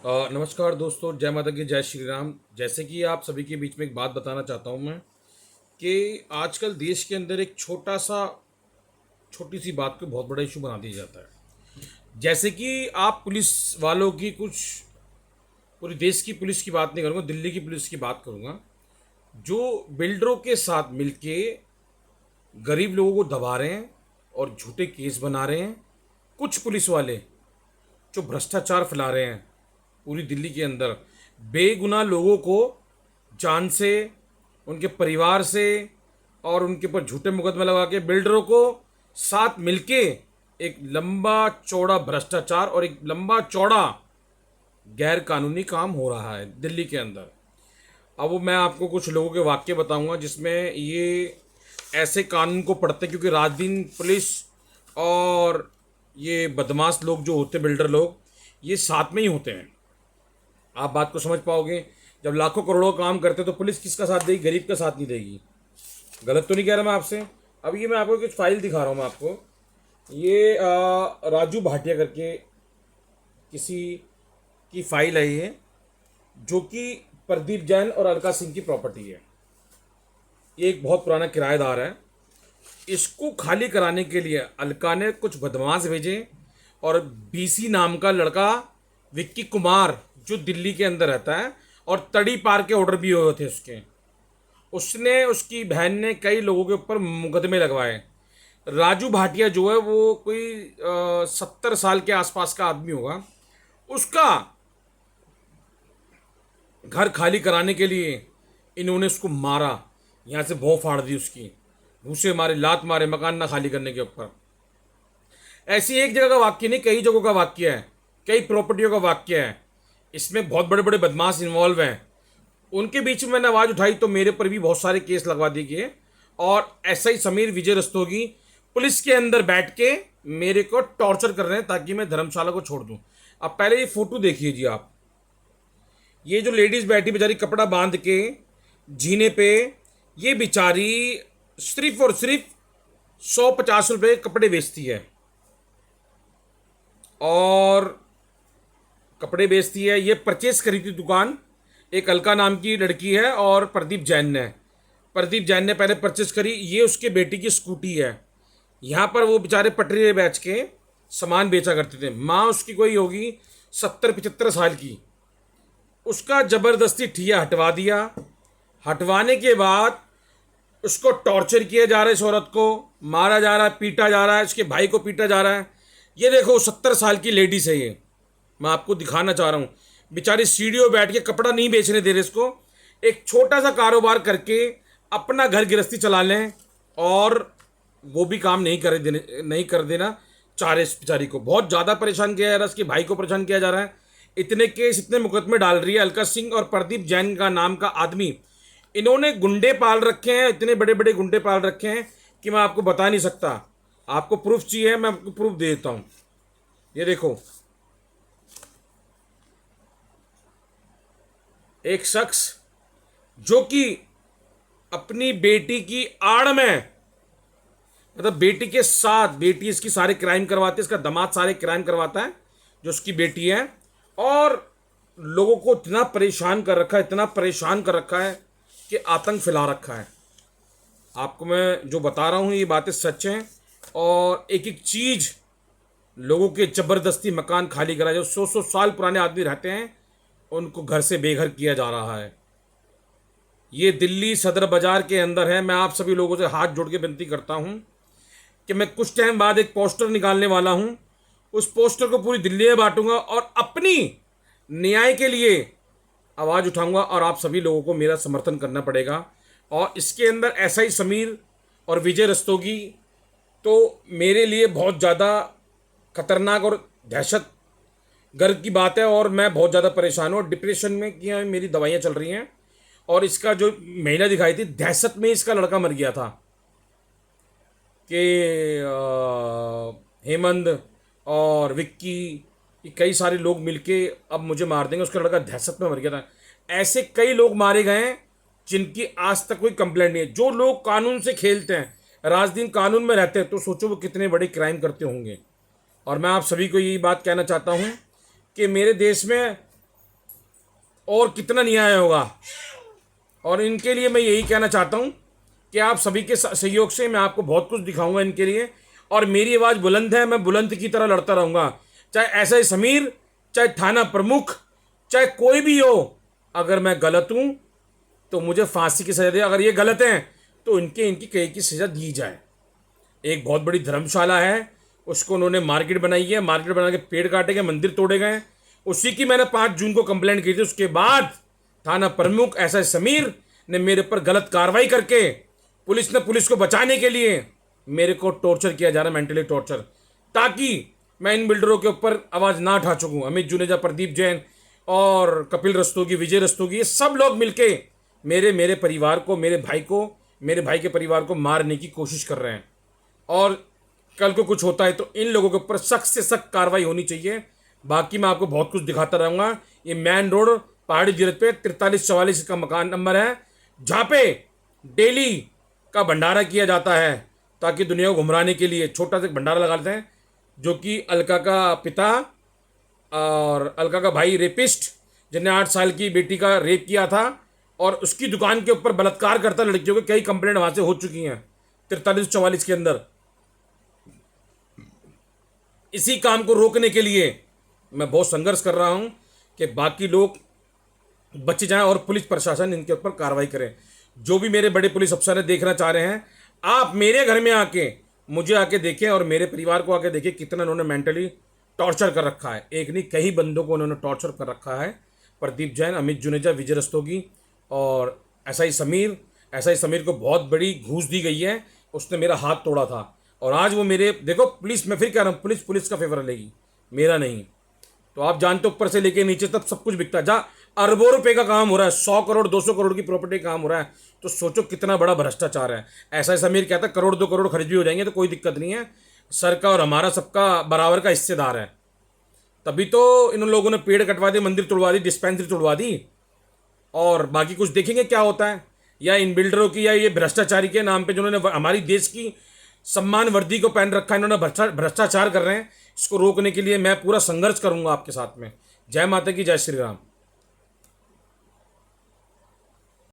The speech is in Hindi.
नमस्कार दोस्तों, जय माता की, जय श्री राम। जैसे कि आप सभी के बीच में एक बात बताना चाहता हूँ मैं कि आजकल देश के अंदर एक छोटी सी बात को बहुत बड़ा इशू बना दिया जाता है। जैसे कि आप पुलिस वालों की कुछ, पूरी देश की पुलिस की बात नहीं करूँगा, दिल्ली की पुलिस की बात करूँगा, जो बिल्डरों के साथ मिलके गरीब लोगों को दबा रहे हैं और झूठे केस बना रहे हैं। कुछ पुलिस वाले जो भ्रष्टाचार फैला रहे हैं पूरी दिल्ली के अंदर, बेगुनाह लोगों को जान से, उनके परिवार से और उनके ऊपर झूठे मुकदमे लगा के बिल्डरों को साथ मिलके एक लंबा चौड़ा भ्रष्टाचार और एक लंबा चौड़ा गैर कानूनी काम हो रहा है दिल्ली के अंदर। अब वो मैं आपको कुछ लोगों के वाक्य बताऊंगा जिसमें ये ऐसे कानून को पढ़ते, क्योंकि रात दिन पुलिस और ये बदमाश लोग जो होते, बिल्डर लोग, ये साथ में ही होते हैं। आप बात को समझ पाओगे। जब लाखों करोड़ों काम करते तो पुलिस किसका साथ देगी? गरीब का साथ नहीं देगी। गलत तो नहीं कह रहा मैं आपसे। अब ये मैं आपको कुछ फाइल दिखा रहा हूँ मैं आपको। ये राजू भाटिया करके किसी की फाइल है ये, जो कि प्रदीप जैन और अलका सिंह की प्रॉपर्टी है। ये एक बहुत पुराना किराएदार है। इसको खाली कराने के लिए अलका ने कुछ बदमाश भेजे और बीसी नाम का लड़का, विक्की कुमार, जो दिल्ली के अंदर रहता है और तड़ी पार के ऑर्डर भी हुए थे उसके, उसने, उसकी बहन ने कई लोगों के ऊपर मुकदमे लगवाए। राजू भाटिया जो है वो कोई 70 साल के आसपास का आदमी होगा। उसका घर खाली कराने के लिए इन्होंने उसको मारा, यहाँ से भौं फाड़ दी उसकी, घूसे मारे, लात मारे, मकान ना खाली करने के ऊपर। ऐसी एक जगह का वाक्य नहीं, कई जगहों का वाक्य है, कई प्रॉपर्टियों का वाक्य है। इसमें बहुत बड़े बड़े बदमाश इन्वॉल्व हैं। उनके बीच में मैंने आवाज़ उठाई तो मेरे पर भी बहुत सारे केस लगवा दिए गए। और ऐसा ही समीर विजय रस्तोगी पुलिस के अंदर बैठ के मेरे को टॉर्चर कर रहे हैं ताकि मैं धर्मशाला को छोड़ दूं। अब पहले ये फोटो देखिए जी आप। ये जो लेडीज बैठी बेचारी कपड़ा बांध के जीने पे, ये बेचारी सिर्फ और सिर्फ 150 रुपये कपड़े बेचती है और कपड़े बेचती है। ये परचेस करी थी दुकान एक अलका नाम की लड़की है और प्रदीप जैन ने पहले परचेस करी। ये उसके बेटी की स्कूटी है। यहाँ पर वो बेचारे पटरी में बैठ के सामान बेचा करते थे। माँ उसकी कोई होगी 70-75 साल की। उसका ज़बरदस्ती ठिया हटवा दिया। हटवाने के बाद उसको टॉर्चर किया जा रहा है, इस औरत को मारा जा रहा है, पीटा जा रहा है, इसके भाई को पीटा जा रहा है। ये देखो 70 साल की लेडीज है ये, मैं आपको दिखाना चाह रहा हूँ। बेचारी सीढ़ियों बैठ के, कपड़ा नहीं बेचने दे रहे इसको, एक छोटा सा कारोबार करके अपना घर गृहस्थी चला लें और वो भी काम नहीं कर देना चाह रहे। इस बेचारी को बहुत ज़्यादा परेशान किया जा रहा है, इसके भाई को परेशान किया जा रहा है। इतने केस, इतने मुकदमे डाल रही है अलका सिंह और प्रदीप जैन का नाम का आदमी। इन्होंने गुंडे पाल रखे हैं, इतने बड़े बड़े गुंडे पाल रखे हैं कि मैं आपको बता नहीं सकता। आपको प्रूफ चाहिए, मैं आपको प्रूफ दे देता हूँ। ये देखो, एक शख्स जो कि अपनी बेटी की आड़ में, मतलब बेटी के साथ, बेटी इसकी सारे क्राइम करवाती है, इसका दामाद सारे क्राइम करवाता है जो उसकी बेटी है, और लोगों को इतना परेशान कर रखा है, इतना परेशान कर रखा है कि आतंक फैला रखा है। आपको मैं जो बता रहा हूँ ये बातें सच हैं। और एक एक चीज़ लोगों के ज़बरदस्ती मकान खाली करा, जो 100 साल पुराने आदमी रहते हैं उनको घर से बेघर किया जा रहा है। ये दिल्ली सदर बाज़ार के अंदर है। मैं आप सभी लोगों से हाथ जोड़ के विनती करता हूँ कि मैं कुछ टाइम बाद एक पोस्टर निकालने वाला हूँ। उस पोस्टर को पूरी दिल्ली में बांटूंगा और अपनी न्याय के लिए आवाज़ उठाऊंगा और आप सभी लोगों को मेरा समर्थन करना पड़ेगा। और इसके अंदर ऐसा ही समीर और विजय रस्तोगी तो मेरे लिए बहुत ज़्यादा खतरनाक और दहशत गर्द की बात है। और मैं बहुत ज़्यादा परेशान हूँ और डिप्रेशन में कि मेरी दवाइयाँ चल रही हैं। और इसका जो महिला दिखाई थी, दहशत में इसका लड़का मर गया था कि हेमंत और विक्की, ये कई सारे लोग मिलके अब मुझे मार देंगे। उसका लड़का दहशत में मर गया था। ऐसे कई लोग मारे गए हैं जिनकी आज तक कोई कंप्लेंट नहीं है। जो लोग कानून से खेलते हैं, रात दिन कानून में रहते हैं, तो सोचो वो कितने बड़े क्राइम करते होंगे। और मैं आप सभी को यही बात कहना चाहता हूँ कि मेरे देश में और कितना न्याय होगा। और इनके लिए मैं यही कहना चाहता हूँ कि आप सभी के सहयोग से मैं आपको बहुत कुछ दिखाऊंगा इनके लिए। और मेरी आवाज़ बुलंद है, मैं बुलंद की तरह लड़ता रहूँगा, चाहे ऐसा ही समीर, चाहे थाना प्रमुख, चाहे कोई भी हो। अगर मैं गलत हूँ तो मुझे फांसी की सज़ा दे, अगर ये गलत हैं तो इनकी कई की सज़ा दी जाए। एक बहुत बड़ी धर्मशाला है, उसको उन्होंने मार्केट बनाई है, मार्केट बना के पेड़ काटे गए, मंदिर तोड़े गए। उसी की मैंने 5 जून को कंप्लेंट की थी। उसके बाद थाना प्रमुख एसआई समीर ने मेरे पर गलत कार्रवाई करके पुलिस को बचाने के लिए मेरे को टॉर्चर किया जा रहा है, मेंटली टॉर्चर, ताकि मैं इन बिल्डरों के ऊपर आवाज़ ना उठा सकूँ। अमित जुनेजा, प्रदीप जैन और कपिल रस्तोगी, विजय रस्तोगी, ये सब लोग मिलके मेरे परिवार को, मेरे भाई के परिवार को मारने की कोशिश कर रहे हैं। और कल को कुछ होता है तो इन लोगों के ऊपर सख्त से सख्त कार्रवाई होनी चाहिए। बाकी मैं आपको बहुत कुछ दिखाता रहूँगा। ये मैन रोड पहाड़ी जीरत पे 4344 का मकान नंबर है, जहाँ पे डेली का भंडारा किया जाता है, ताकि दुनिया को घुमराने के लिए छोटा सा भंडारा लगा लेते हैं। जो कि अलका का पिता और अलका का भाई रेपिस्ट, जिसने 8 साल की बेटी का रेप किया था, और उसकी दुकान के ऊपर बलात्कार करता लड़कियों के कई कंप्लेंट वहाँ से हो चुकी हैं 4344 के अंदर। इसी काम को रोकने के लिए मैं बहुत संघर्ष कर रहा हूं कि बाकी लोग बच जाएं और पुलिस प्रशासन इनके ऊपर कार्रवाई करे। जो भी मेरे बड़े पुलिस अफसर है देखना चाह रहे हैं, आप मेरे घर में आके मुझे आके देखें और मेरे परिवार को आके देखें कितना उन्होंने मेंटली टॉर्चर कर रखा है। एक नहीं, कई बंदों को उन्होंने टॉर्चर कर रखा है। प्रदीप जैन, अमित जुनेजा, विजय रस्तोगी और एसआई समीर को बहुत बड़ी घूस दी गई है। उसने मेरा हाथ तोड़ा था और आज वो मेरे, देखो पुलिस, मैं फिर कह रहा हूँ, पुलिस का फेवर लेगी, मेरा नहीं। तो आप जानते हो ऊपर से लेके नीचे तक सब कुछ बिकता है। जहाँ अरबों रुपए का काम हो रहा है, 100 करोड़ 200 करोड़ की प्रॉपर्टी का काम हो रहा है, तो सोचो कितना बड़ा भ्रष्टाचार है। ऐसा समीर कहता है करोड़ 2 करोड़ खर्च भी हो जाएंगे तो कोई दिक्कत नहीं है, सर का और हमारा सबका बराबर का हिस्सेदार है। तभी तो इन लोगों ने पेड़ कटवा दिए, मंदिर तोड़वा दी, डिस्पेंसरी तोड़वा दी। और बाकी कुछ देखेंगे क्या होता है, या इन बिल्डरों की या ये भ्रष्टाचारी के नाम पे जिन्होंने हमारी देश की सम्मान वर्दी को पहन रखा है, इन्होंने भ्रष्टाचार कर रहे हैं। इसको रोकने के लिए मैं पूरा संघर्ष करूंगा आपके साथ में। जय माता की, जय श्री राम।